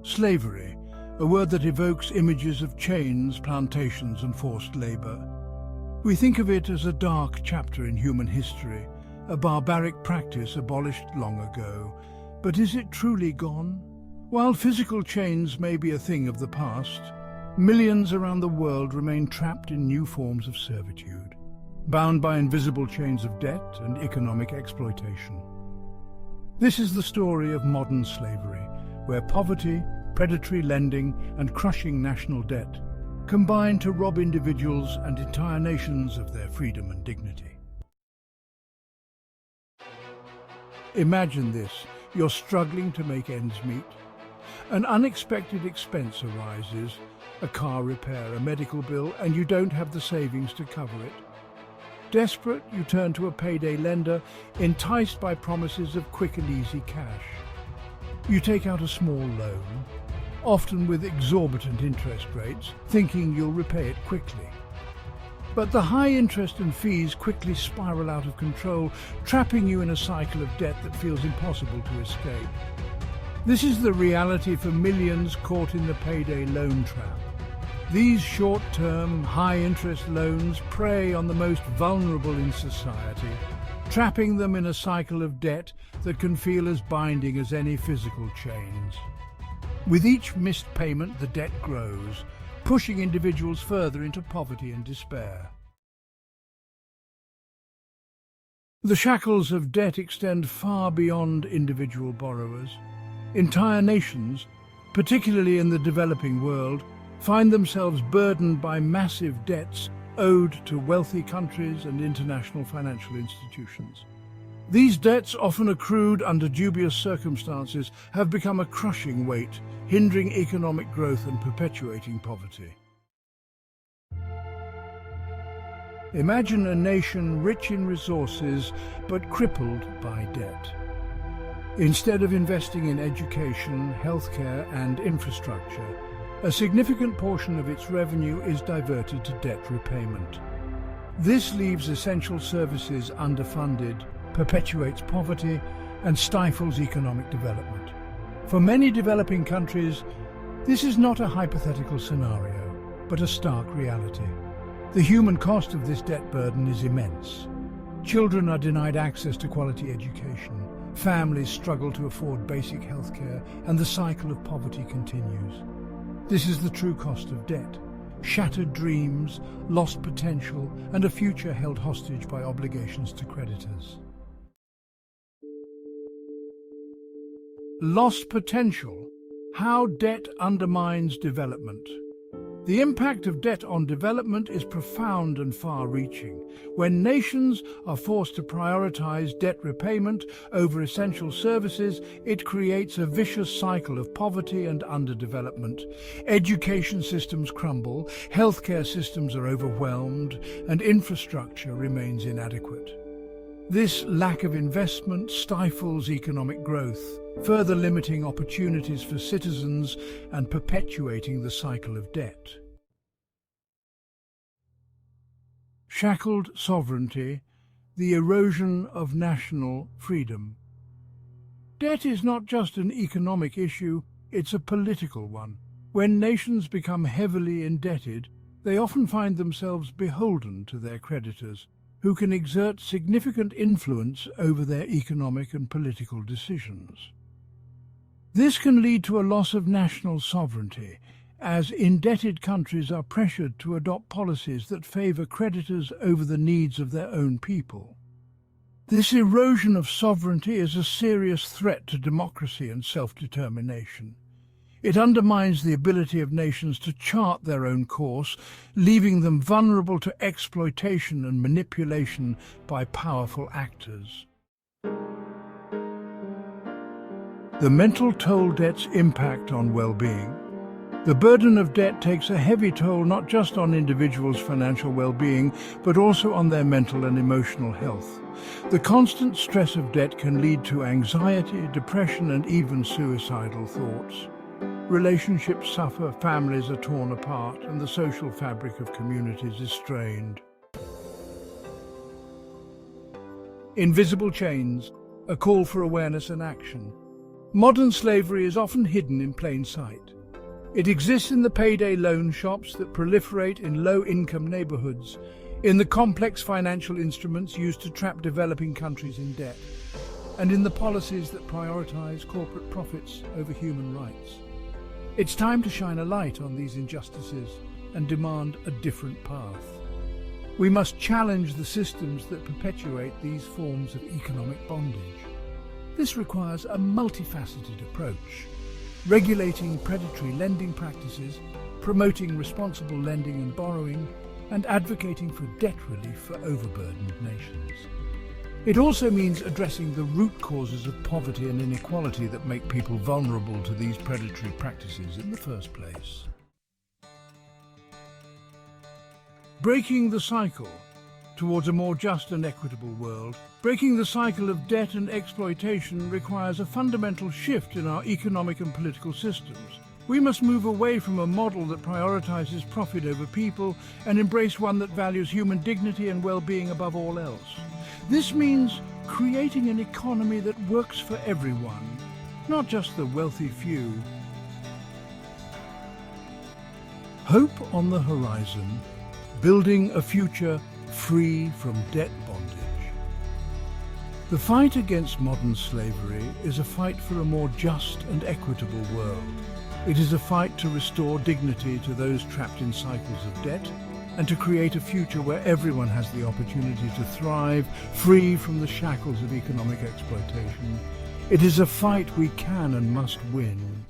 Slavery, a word that evokes images of chains, plantations and forced labor. We think of it as a dark chapter in human history, a barbaric practice abolished long ago. But is it truly gone? While physical chains may be a thing of the past, millions around the world remain trapped in new forms of servitude, bound by invisible chains of debt and economic exploitation. This is the story of modern slavery, where poverty, predatory lending and crushing national debt combine to rob individuals and entire nations of their freedom and dignity. Imagine this: you're struggling to make ends meet. An unexpected expense arises, a car repair, a medical bill, and you don't have the savings to cover it. Desperate, you turn to a payday lender, enticed by promises of quick and easy cash. You take out a small loan, often with exorbitant interest rates, thinking you'll repay it quickly. But the high interest and fees quickly spiral out of control, trapping you in a cycle of debt that feels impossible to escape. This is the reality for millions caught in the payday loan trap. These short-term, high-interest loans prey on the most vulnerable in society, trapping them in a cycle of debt that can feel as binding as any physical chains. With each missed payment, the debt grows, pushing individuals further into poverty and despair. The shackles of debt extend far beyond individual borrowers. Entire nations, particularly in the developing world, find themselves burdened by massive debts owed to wealthy countries and international financial institutions. These debts, often accrued under dubious circumstances, have become a crushing weight, hindering economic growth and perpetuating poverty. Imagine a nation rich in resources but crippled by debt. Instead of investing in education, healthcare and infrastructure, a significant portion of its revenue is diverted to debt repayment. This leaves essential services underfunded, perpetuates poverty, and stifles economic development. For many developing countries, this is not a hypothetical scenario, but a stark reality. The human cost of this debt burden is immense. Children are denied access to quality education, families struggle to afford basic healthcare, and the cycle of poverty continues. This is the true cost of debt: shattered dreams, lost potential, and a future held hostage by obligations to creditors. Lost potential: how debt undermines development. The impact of debt on development is profound and far-reaching. When nations are forced to prioritize debt repayment over essential services, it creates a vicious cycle of poverty and underdevelopment. Education systems crumble, healthcare systems are overwhelmed, and infrastructure remains inadequate. This lack of investment stifles economic growth, further limiting opportunities for citizens and perpetuating the cycle of debt. Shackled sovereignty, the erosion of national freedom. Debt is not just an economic issue, it's a political one. When nations become heavily indebted, they often find themselves beholden to their creditors, who can exert significant influence over their economic and political decisions. This can lead to a loss of national sovereignty, as indebted countries are pressured to adopt policies that favor creditors over the needs of their own people. This erosion of sovereignty is a serious threat to democracy and self-determination. It undermines the ability of nations to chart their own course, leaving them vulnerable to exploitation and manipulation by powerful actors. The mental toll debt's impact on well-being. The burden of debt takes a heavy toll not just on individuals' financial well-being, but also on their mental and emotional health. The constant stress of debt can lead to anxiety, depression, and even suicidal thoughts. Relationships suffer, families are torn apart, and the social fabric of communities is strained. Invisible chains, a call for awareness and action. Modern slavery is often hidden in plain sight. It exists in the payday loan shops that proliferate in low-income neighborhoods, in the complex financial instruments used to trap developing countries in debt, and in the policies that prioritize corporate profits over human rights. It's time to shine a light on these injustices and demand a different path. We must challenge the systems that perpetuate these forms of economic bondage. This requires a multifaceted approach, regulating predatory lending practices, promoting responsible lending and borrowing, and advocating for debt relief for overburdened nations. It also means addressing the root causes of poverty and inequality that make people vulnerable to these predatory practices in the first place. Breaking the cycle towards a more just and equitable world, breaking the cycle of debt and exploitation requires a fundamental shift in our economic and political systems. We must move away from a model that prioritizes profit over people and embrace one that values human dignity and well-being above all else. This means creating an economy that works for everyone, not just the wealthy few. Hope on the horizon, building a future free from debt bondage. The fight against modern slavery is a fight for a more just and equitable world. It is a fight to restore dignity to those trapped in cycles of debt and to create a future where everyone has the opportunity to thrive, free from the shackles of economic exploitation. It is a fight we can and must win.